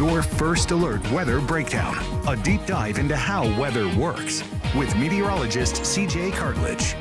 Your first alert weather breakdown. A deep dive into how weather works with meteorologist CJ Cartledge.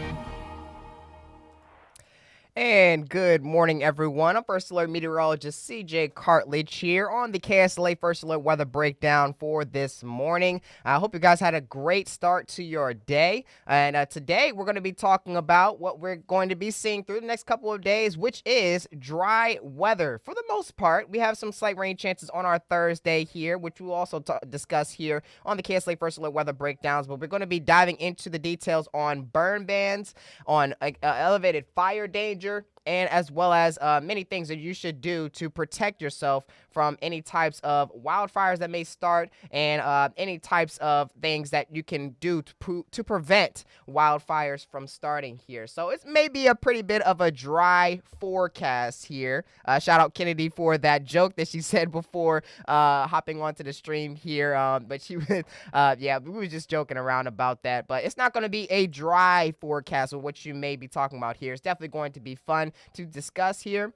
And good morning, everyone. I'm First Alert Meteorologist CJ Cartledge here on the KSLA First Alert Weather Breakdown for this morning. I hope you guys had a great start to your day. And today we're going to be talking about what we're going to be seeing through the next couple of days, which is dry weather. For the most part, we have some slight rain chances on our Thursday here, which we'll also discuss here on the KSLA First Alert Weather Breakdowns. But we're going to be diving into the details on burn bans, on elevated fire danger, and as well as many things that you should do to protect yourself from any types of wildfires that may start, and any types of things that you can do to prevent wildfires from starting here. So it may be a pretty bit of a dry forecast here. Shout out Kennedy for that joke that she said before hopping onto the stream here. But she was, yeah, we were just joking around about that. But it's not going to be a dry forecast of what you may be talking about here. It's definitely going to be fun to discuss here,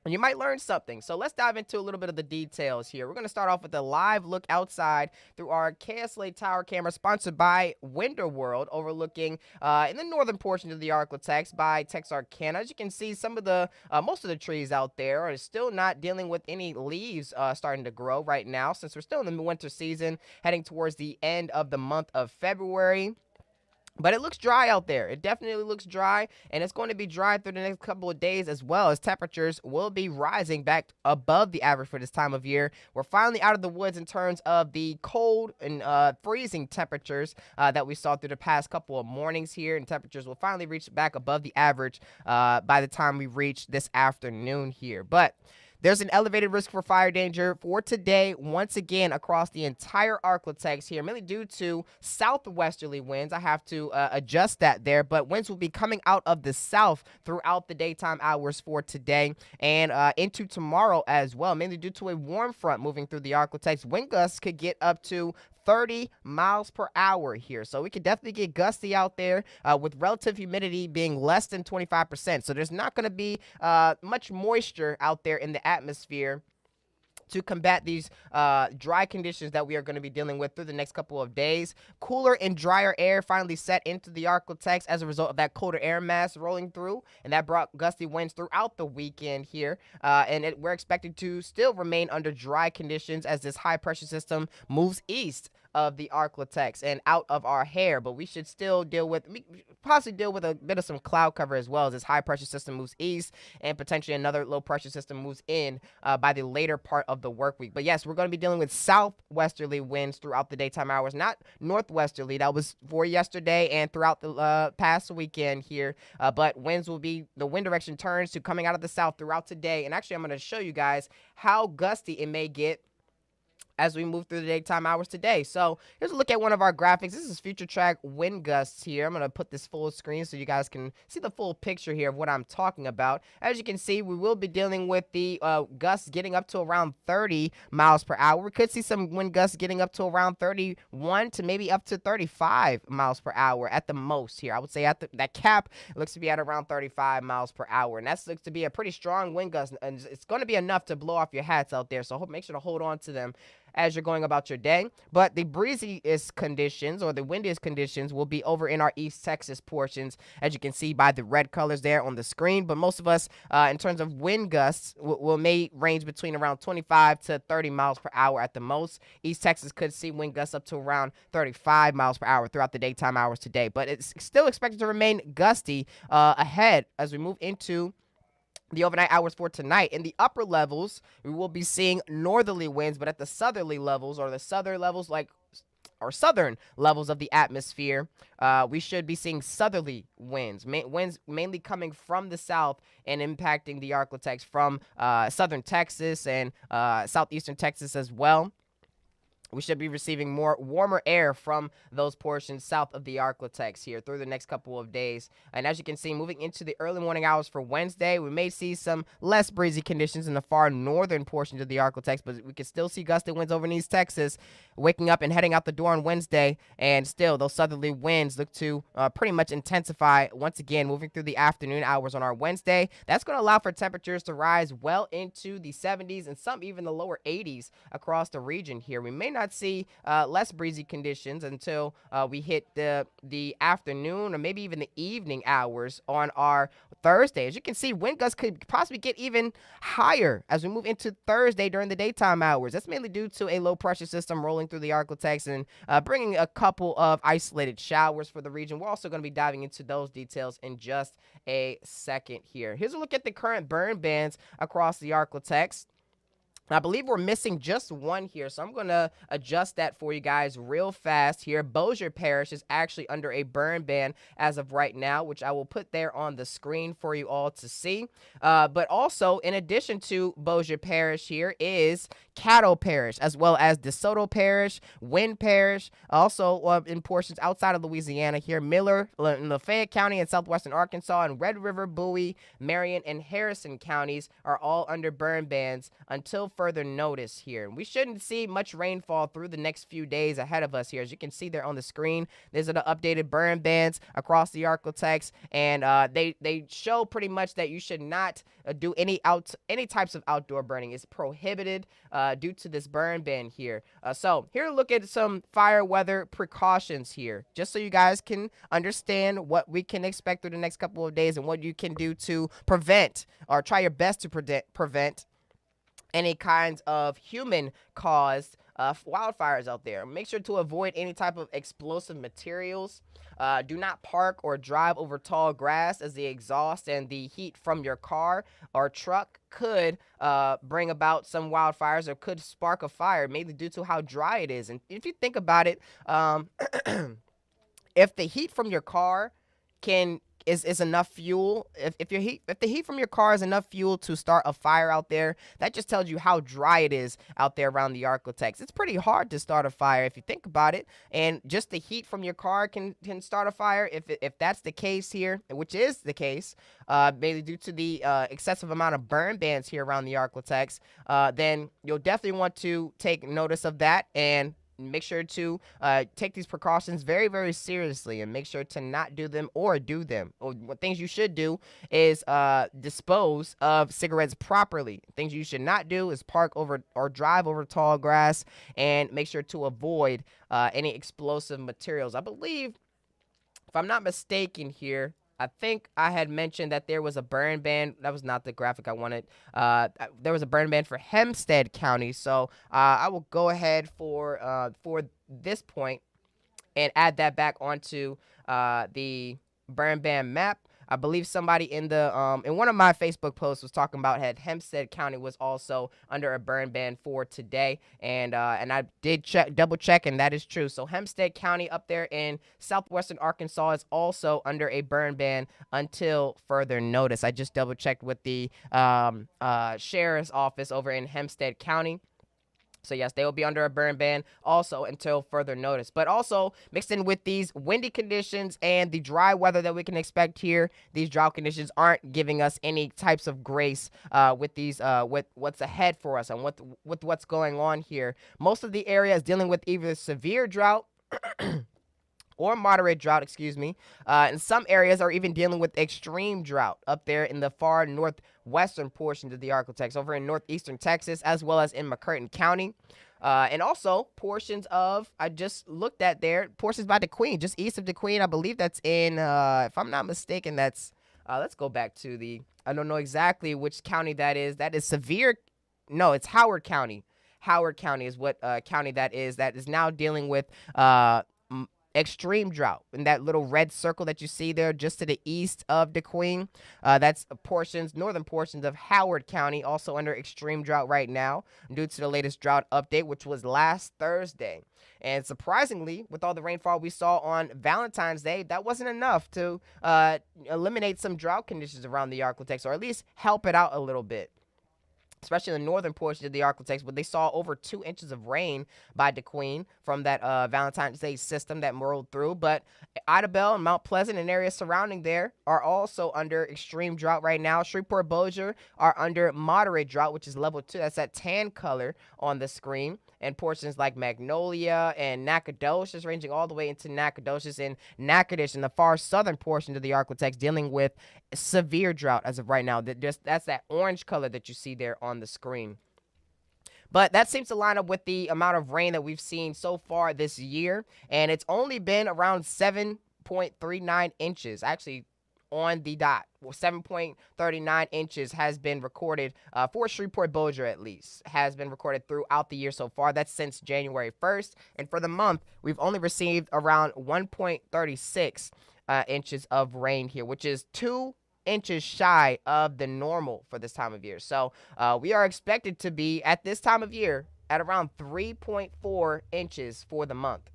and you might learn something. So let's dive into a little bit of the details here. We're going to start off with a live look outside through our KSLA tower camera, sponsored by Winter World, overlooking in the northern portion of the Arklatex by Texarkana. As you can see, some of the most of the trees out there are still not dealing with any leaves starting to grow right now, since we're still in the winter season, heading towards the end of the month of February. But it looks dry out there. It definitely looks dry, and it's going to be dry through the next couple of days, as well as temperatures will be rising back above the average for this time of year. We're finally out of the woods in terms of the cold and freezing temperatures that we saw through the past couple of mornings here, and temperatures will finally reach back above the average by the time we reach this afternoon here. But there's an elevated risk for fire danger for today, once again, across the entire Arklatex here, mainly due to southwesterly winds. I have to adjust that there, but winds will be coming out of the south throughout the daytime hours for today and into tomorrow as well, mainly due to a warm front moving through the Arklatex. Wind gusts could get up to 30 miles per hour here. So we could definitely get gusty out there with relative humidity being less than 25%. So there's not going to be much moisture out there in the atmosphere to combat these dry conditions that we are going to be dealing with through the next couple of days. Cooler and drier air finally set into the Arklatex as a result of that colder air mass rolling through, and that brought gusty winds throughout the weekend here. We're expected to still remain under dry conditions as this high pressure system moves east of the Arklatex and out of our hair, but we should still possibly deal with a bit of some cloud cover as well, as this high pressure system moves east and potentially another low pressure system moves in by the later part of the work week. But yes, we're going to be dealing with southwesterly winds throughout the daytime hours, not northwesterly. That was for yesterday and throughout the past weekend here. But the wind direction turns to coming out of the south throughout today. And actually, I'm going to show you guys how gusty it may get as we move through the daytime hours today. So here's a look at one of our graphics. This is future track wind gusts here. I'm going to put this full screen so you guys can see the full picture here of what I'm talking about. As you can see, we will be dealing with the gusts getting up to around 30 miles per hour. We could see some wind gusts getting up to around 31 to maybe up to 35 miles per hour at the most here. I would say that cap looks to be at around 35 miles per hour. And that looks to be a pretty strong wind gust. And it's going to be enough to blow off your hats out there. So make sure to hold on to them as you're going about your day. But the breeziest conditions, or the windiest conditions, will be over in our East Texas portions, as you can see by the red colors there on the screen. But most of us, in terms of wind gusts, may range between around 25 to 30 miles per hour at the most. East Texas could see wind gusts up to around 35 miles per hour throughout the daytime hours today. But it's still expected to remain gusty ahead as we move into the overnight hours for tonight. In the upper levels, we will be seeing northerly winds, but at the southerly levels, or the southern levels, southern levels of the atmosphere, we should be seeing southerly winds. Winds mainly coming from the south and impacting the Arklatex from southern Texas and southeastern Texas as well. we should be receiving more warmer air from those portions south of the Arklatex here through the next couple of days. And as you can see, moving into the early morning hours for Wednesday, we may see some less breezy conditions in the far northern portions of the Arklatex, but we can still see gusty winds over in East Texas, waking up and heading out the door on Wednesday. And still, those southerly winds look to pretty much intensify once again, moving through the afternoon hours on our Wednesday. That's going to allow for temperatures to rise well into the 70s and some even the lower 80s across the region here. We may not see less breezy conditions until we hit the afternoon or maybe even the evening hours on our Thursday. As you can see, wind gusts could possibly get even higher as we move into Thursday during the daytime hours. That's mainly due to a low pressure system rolling through the Arklatex and bringing a couple of isolated showers for the region. We're also going to be diving into those details in just a second here. Here's a look at the current burn bands across the Arklatex. I believe we're missing just one here, so I'm going to adjust that for you guys real fast here. Bossier Parish is actually under a burn ban as of right now, which I will put there on the screen for you all to see. But also, in addition to Bossier Parish here is Caddo Parish, as well as DeSoto Parish, Wynn Parish, also in portions outside of Louisiana here, Miller, Lafayette County, and southwestern Arkansas, and Red River, Bowie, Marion, and Harrison counties are all under burn bans until further notice here. We shouldn't see much rainfall through the next few days ahead of us here. As you can see there on the screen, these are the updated burn bans across the Arklatex, and they show pretty much that you should not do any types of outdoor burning. It's prohibited due to this burn ban here. So here to look at some fire weather precautions here, just so you guys can understand what we can expect through the next couple of days and what you can do to prevent or try your best to prevent any kinds of human-caused wildfires out there. Make sure to avoid any type of explosive materials. Do not park or drive over tall grass, as the exhaust and the heat from your car or truck could bring about some wildfires or could spark a fire, mainly due to how dry it is. And if you think about it, if the heat from your car is enough fuel, if the heat from your car is enough fuel to start a fire out there, that just tells you how dry it is out there around the Arklatex. It's pretty hard to start a fire if you think about it, and just the heat from your car can start a fire. If that's the case here, which is the case, mainly due to the excessive amount of burn bans here around the Arklatex, then you'll definitely want to take notice of that and make sure to take these precautions very, very seriously, and make sure to not do them or do them. Or what things you should do is dispose of cigarettes properly. Things you should not do is park over or drive over tall grass, and make sure to avoid any explosive materials. I believe, if I'm not mistaken here, I think I had mentioned that there was a burn ban. That was not the graphic I wanted. There was a burn ban for Hempstead County. So I will go ahead for this point and add that back onto the burn ban map. I believe somebody in one of my Facebook posts was talking about how Hempstead County was also under a burn ban for today, and I did double check, and that is true. So Hempstead County up there in southwestern Arkansas is also under a burn ban until further notice. I just double checked with the sheriff's office over in Hempstead County. So, yes, they will be under a burn ban also until further notice. But also, mixed in with these windy conditions and the dry weather that we can expect here, these drought conditions aren't giving us any types of grace with what's ahead for us and with what's going on here. Most of the area is dealing with either severe drought or moderate drought, and some areas are even dealing with extreme drought up there in the far northwestern portions of the Arklatex, over in northeastern Texas, as well as in McCurtain County. And also portions of, I just looked at there, portions by DeQueen, just east of DeQueen. I believe that's in, if I'm not mistaken, that's, let's go back to I don't know exactly which county that is. That is severe. No, it's Howard County. Howard County is what county that is now dealing with extreme drought. In that little red circle that you see there just to the east of DeQueen, that's northern portions of Howard County, also under extreme drought right now due to the latest drought update, which was last Thursday. And surprisingly, with all the rainfall we saw on Valentine's Day, that wasn't enough to eliminate some drought conditions around the Arklatex, or at least help it out a little bit. especially in the northern portion of the Arctic, where they saw over 2 inches of rain by DeQueen from that Valentine's Day system that rolled through. But Idabel and Mount Pleasant and areas surrounding there are also under extreme drought right now. Shreveport Bossier are under moderate drought, which is level 2. That's that tan color on the screen. And portions like Magnolia and Nacogdoches, ranging all the way into Nacogdoches and Natchitoches in the far southern portion of the Arctic, dealing with severe drought as of right now. That's that orange color that you see there on the screen. But that seems to line up with the amount of rain that we've seen so far this year, and it's only been around 7.39 inches. Actually, on the dot. Well, 7.39 inches has been recorded for Shreveport Bossier, at least, has been recorded throughout the year so far. That's since January 1st. And for the month, we've only received around 1.36 inches of rain here, which is 2 inches shy of the normal for this time of year. So we are expected to be at this time of year at around 3.4 inches for the month.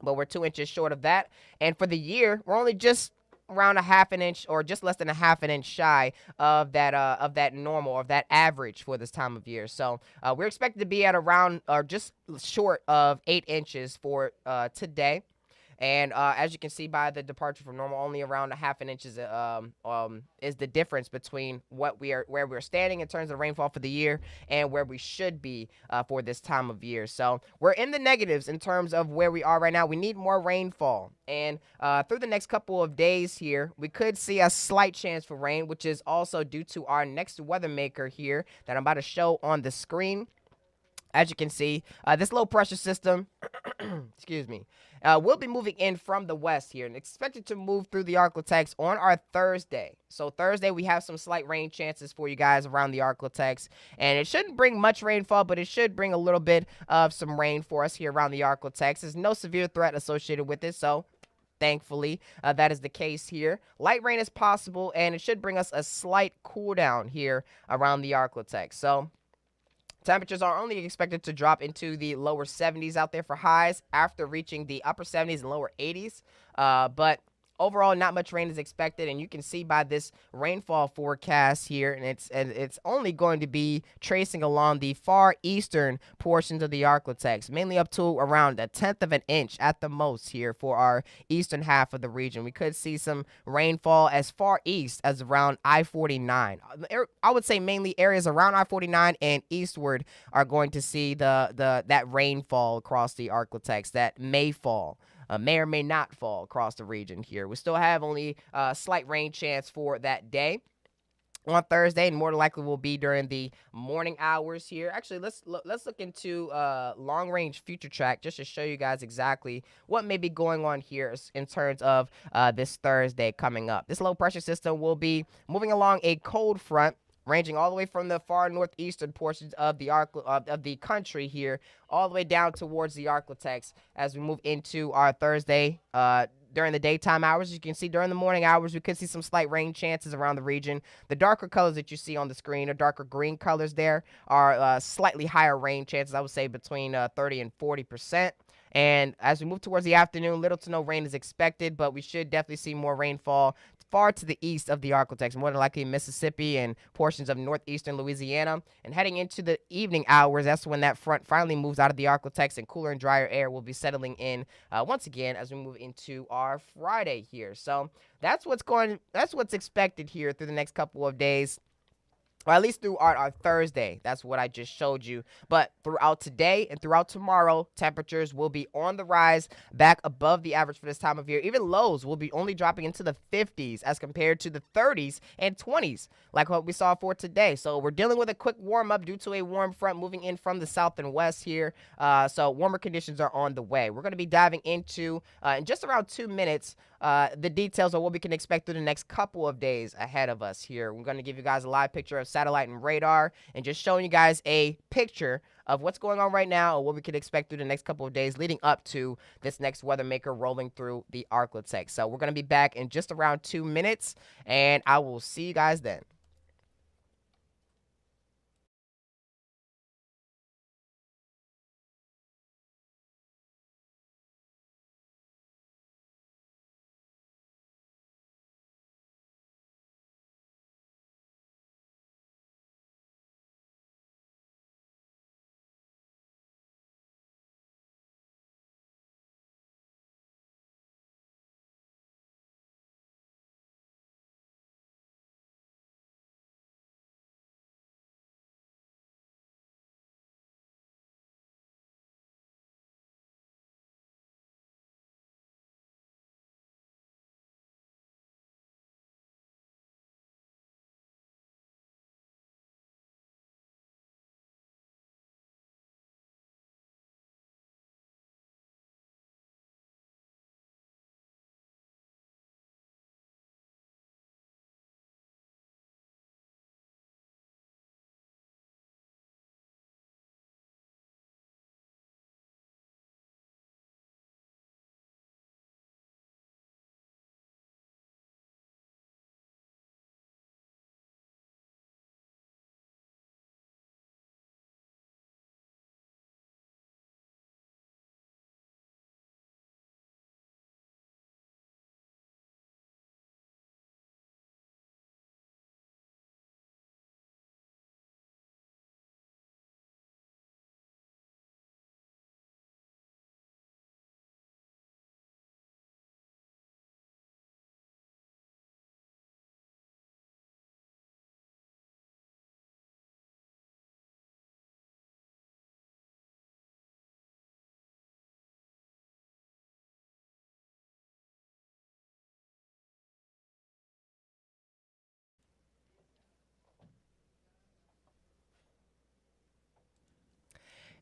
But we're 2 inches short of that. And for the year, we're only just around a half an inch or just less than a half an inch shy of that normal, of that average for this time of year. So we're expected to be at around or just short of 8 inches for today. And as you can see by the departure from normal, only around a half an inch is the difference between where we're standing in terms of rainfall for the year and where we should be for this time of year. So we're in the negatives in terms of where we are right now. We need more rainfall. And through the next couple of days here, we could see a slight chance for rain, which is also due to our next weather maker here that I'm about to show on the screen. As you can see, this low pressure system, excuse me, will be moving in from the west here and expected to move through the Arctic on our Thursday. So Thursday, we have some slight rain chances for you guys around the Arctic, and it shouldn't bring much rainfall, but it should bring a little bit of some rain for us here around the Arctic. There's no severe threat associated with it, so thankfully, that is the case here. Light rain is possible, and it should bring us a slight cool down here around the Arctic. So temperatures are only expected to drop into the lower 70s out there for highs after reaching the upper 70s and lower 80s. But overall, not much rain is expected, and you can see by this rainfall forecast here, and it's only going to be tracing along the far eastern portions of the Arctic, mainly up to around 1/10 of an inch at the most here for our eastern half of the region. We could see some rainfall as far east as around I-49. I would say mainly areas around I-49 and eastward are going to see that rainfall across the Arctic that may fall. May or may not fall across the region here. We still have only a slight rain chance for that day on Thursday, and more likely will be during the morning hours here. Actually, let's look into long range future track just to show you guys exactly what may be going on here in terms of this Thursday coming up. This low pressure system will be moving along a cold front, ranging all the way from the far northeastern portions of the country here, all the way down towards the Arctic as we move into our Thursday during the daytime hours. As you can see, during the morning hours, we could see some slight rain chances around the region. The darker colors that you see on the screen, or darker green colors there, are slightly higher rain chances, I would say between 30 and 40%. And as we move towards the afternoon, little to no rain is expected, but we should definitely see more rainfall far to the east of the Arctic, more than likely Mississippi and portions of northeastern Louisiana. And heading into the evening hours, that's when that front finally moves out of the Arctic, and cooler and drier air will be settling in once again as we move into our Friday here. So that's what's expected here through the next couple of days. Or at least throughout our Thursday. That's what I just showed you. But throughout today and throughout tomorrow, temperatures will be on the rise, back above the average for this time of year. Even lows will be only dropping into the 50s as compared to the 30s and 20s, like what we saw for today. So we're dealing with a quick warm-up due to a warm front moving in from the south and west here. So warmer conditions are on the way. We're going to be diving into, in just around 2 minutes, the details of what we can expect through the next couple of days ahead of us here. We're going to give you guys a live picture of satellite and radar, and just showing you guys a picture of what's going on right now and what we can expect through the next couple of days leading up to this next weather maker rolling through the Arctic. So we're going to be back in just around 2 minutes, and I will see you guys then.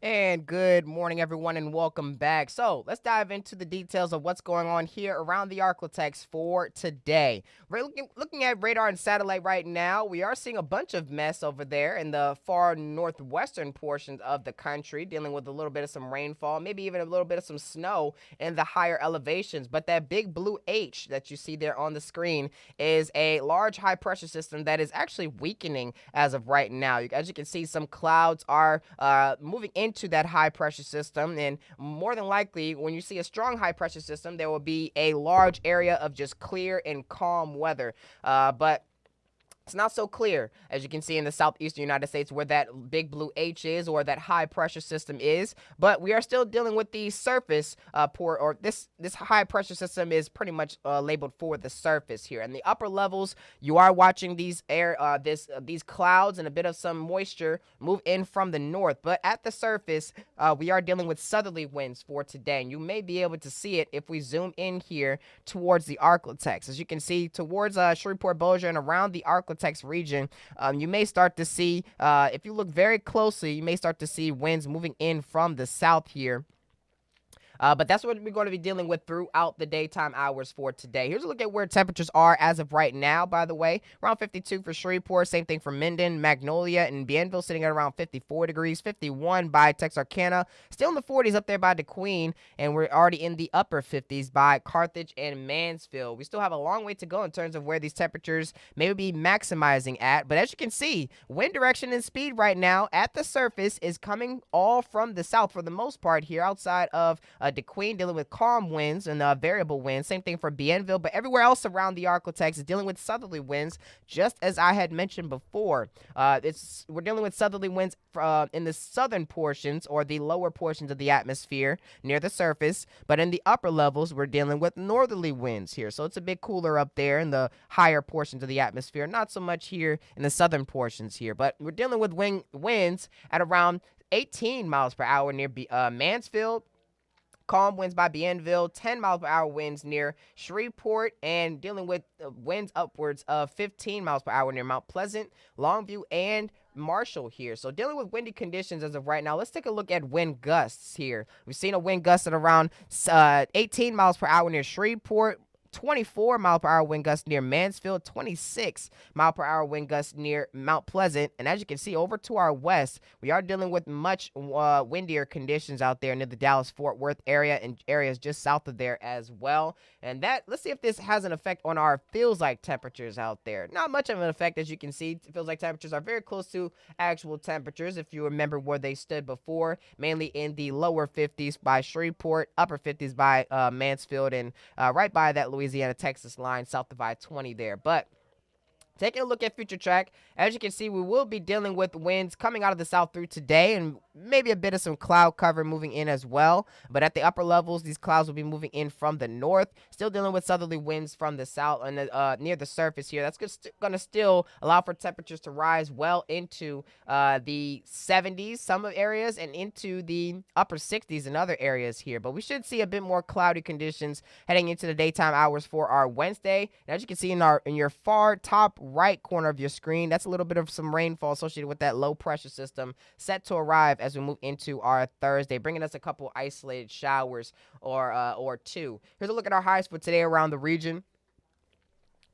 And good morning, everyone, and welcome back. So let's dive into the details of what's going on here around the Arklatex for today. We're looking at radar and satellite right now. We are seeing a bunch of mess over there in the far northwestern portions of the country, dealing with a little bit of some rainfall, maybe even a little bit of some snow in the higher elevations. But that big blue H that you see there on the screen is a large high pressure system that is actually weakening as of right now. As you can see, some clouds are moving into that high pressure system, and more than likely when you see a strong high pressure system there will be a large area of just clear and calm weather, but it's not so clear, as you can see in the southeastern United States, where that big blue H is or that high pressure system is. But we are still dealing with the surface this high pressure system is pretty much labeled for the surface here. In the upper levels, you are watching these these clouds and a bit of some moisture move in from the north. But at the surface, we are dealing with southerly winds for today, and you may be able to see it if we zoom in here towards the Arklatex. As you can see, towards Shreveport, Bossier, and around the Arklatex region, you may start to see, if you look very closely, you may start to see winds moving in from the south here. But that's what we're going to be dealing with throughout the daytime hours for today. Here's a look at where temperatures are as of right now, by the way. Around 52 for Shreveport, same thing for Minden, Magnolia, and Bienville sitting at around 54 degrees, 51 by Texarkana, still in the 40s up there by DeQueen, and we're already in the upper 50s by Carthage and Mansfield. We still have a long way to go in terms of where these temperatures may be maximizing at, but as you can see, wind direction and speed right now at the surface is coming all from the south for the most part here outside of DeQueen, dealing with calm winds and variable winds. Same thing for Bienville, but everywhere else around the Arklatex is dealing with southerly winds, just as I had mentioned before. We're dealing with southerly winds in the southern portions or the lower portions of the atmosphere near the surface, but in the upper levels, we're dealing with northerly winds here. So it's a bit cooler up there in the higher portions of the atmosphere, not so much here in the southern portions here, but we're dealing with winds at around 18 miles per hour near Mansfield. Calm winds by Bienville, 10 miles per hour winds near Shreveport, and dealing with winds upwards of 15 miles per hour near Mount Pleasant, Longview, and Marshall here. So dealing with windy conditions as of right now. Let's take a look at wind gusts here. We've seen a wind gust at around 18 miles per hour near Shreveport, 24 mile per hour wind gusts near Mansfield, 26 mile per hour wind gusts near Mount Pleasant. And as you can see, over to our west, we are dealing with much windier conditions out there near the Dallas-Fort Worth area and areas just south of there as well. And let's see if this has an effect on our feels-like temperatures out there. Not much of an effect, as you can see. Feels-like temperatures are very close to actual temperatures, if you remember where they stood before, mainly in the lower 50s by Shreveport, upper 50s by Mansfield, and right by that Louisiana-Texas line south of I-20 there. But taking a look at future track, as you can see, we will be dealing with winds coming out of the south through today and maybe a bit of some cloud cover moving in as well. But at the upper levels, these clouds will be moving in from the north, still dealing with southerly winds from the south and near the surface here. That's going to still allow for temperatures to rise well into the 70s, some areas, and into the upper 60s in other areas here. But we should see a bit more cloudy conditions heading into the daytime hours for our Wednesday. And as you can see in your far top right corner of your screen, that's a little bit of some rainfall associated with that low pressure system set to arrive as we move into our Thursday, bringing us a couple isolated showers or two. Here's a look at our highs for today around the region.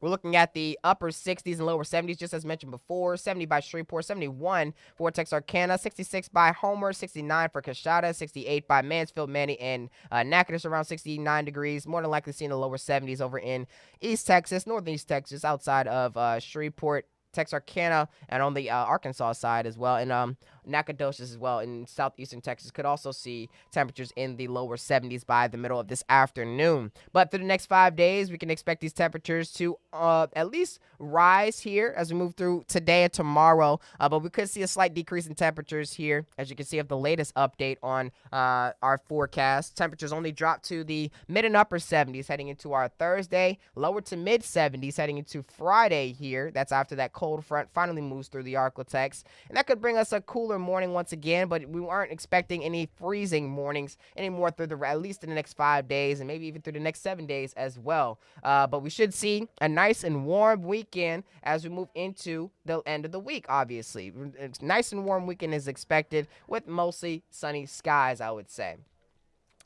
We're looking at the upper 60s and lower 70s, just as mentioned before. 70 by Shreveport, 71 for Texarkana, 66 by Homer, 69 for Coshada, 68 by Mansfield, Manny, and Natchitoches, around 69 degrees. More than likely seeing the lower 70s over in East Texas, Northeast Texas, outside of Shreveport, Texarkana, and on the Arkansas side as well, and Nacogdoches as well in southeastern Texas could also see temperatures in the lower 70s by the middle of this afternoon. But through the next 5 days, we can expect these temperatures to at least rise here as we move through today and tomorrow, but we could see a slight decrease in temperatures here, as you can see of the latest update on our forecast. Temperatures only drop to the mid and upper 70s heading into our Thursday, lower to mid 70s heading into Friday here. That's after that cold front finally moves through the Arklatex, and that could bring us a cooler morning once again, but we aren't expecting any freezing mornings anymore through at least in the next 5 days and maybe even through the next 7 days as well. But we should see a nice and warm weekend as we move into the end of the week, obviously. Nice and warm weekend is expected with mostly sunny skies, I would say.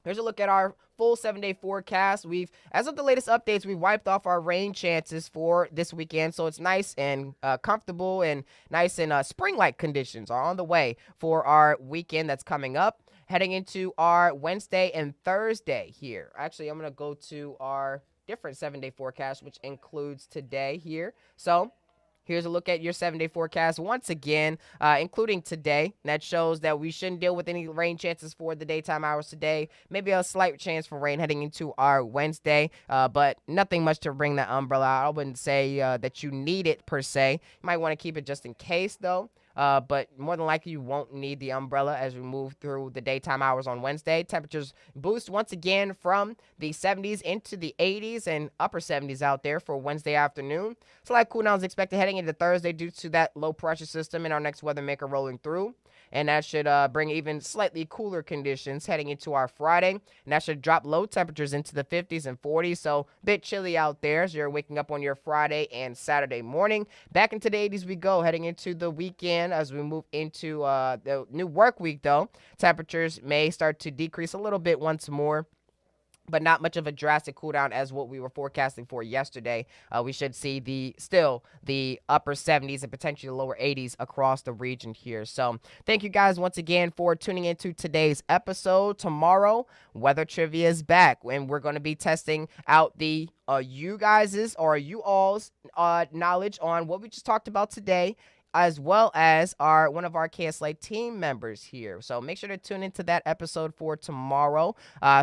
Here's a look at our full 7-day forecast. As of the latest updates, we've wiped off our rain chances for this weekend, so it's nice and comfortable and nice and spring-like conditions are on the way for our weekend that's coming up. Heading into our Wednesday and Thursday here. Actually, I'm going to go to our different 7-day forecast, which includes today here. So here's a look at your 7-day forecast once again, including today. That shows that we shouldn't deal with any rain chances for the daytime hours today. Maybe a slight chance for rain heading into our Wednesday, but nothing much to bring that umbrella out. I wouldn't say that you need it per se. You might want to keep it just in case, though. But more than likely, you won't need the umbrella as we move through the daytime hours on Wednesday. Temperatures boost once again from the 70s into the 80s and upper 70s out there for Wednesday afternoon. Slight cool down is expected heading into Thursday due to that low pressure system and our next weather maker rolling through. And that should bring even slightly cooler conditions heading into our Friday. And that should drop low temperatures into the 50s and 40s. So a bit chilly out there as you're waking up on your Friday and Saturday morning. Back into the 80s we go heading into the weekend as we move into the new work week, though. Temperatures may start to decrease a little bit once more, but not much of a drastic cool down as what we were forecasting for yesterday. We should see still the upper 70s and potentially lower 80s across the region here. So thank you guys once again for tuning into today's episode. Tomorrow, weather trivia is back, and we're going to be testing out the you guys's or you all's knowledge on what we just talked about today, as well as one of our KSLA team members here. So make sure to tune into that episode for tomorrow.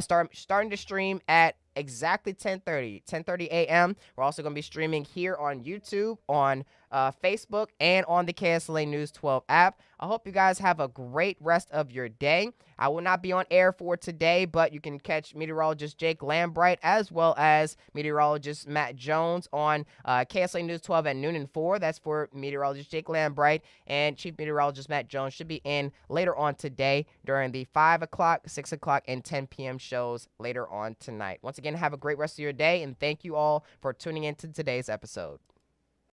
Starting to stream at exactly 10:30 a.m. We're also going to be streaming here on YouTube, on Facebook, and on the KSLA News 12 app. I hope you guys have a great rest of your day. I will not be on air for today, but you can catch meteorologist Jake Lambright as well as meteorologist Matt Jones on KSLA News 12 at noon and 4. That's for meteorologist Jake Lambright, and Chief Meteorologist Matt Jones should be in later on today during the 5 o'clock, 6 o'clock, and 10 p.m. shows later on tonight. Once again, have a great rest of your day, and thank you all for tuning into today's episode.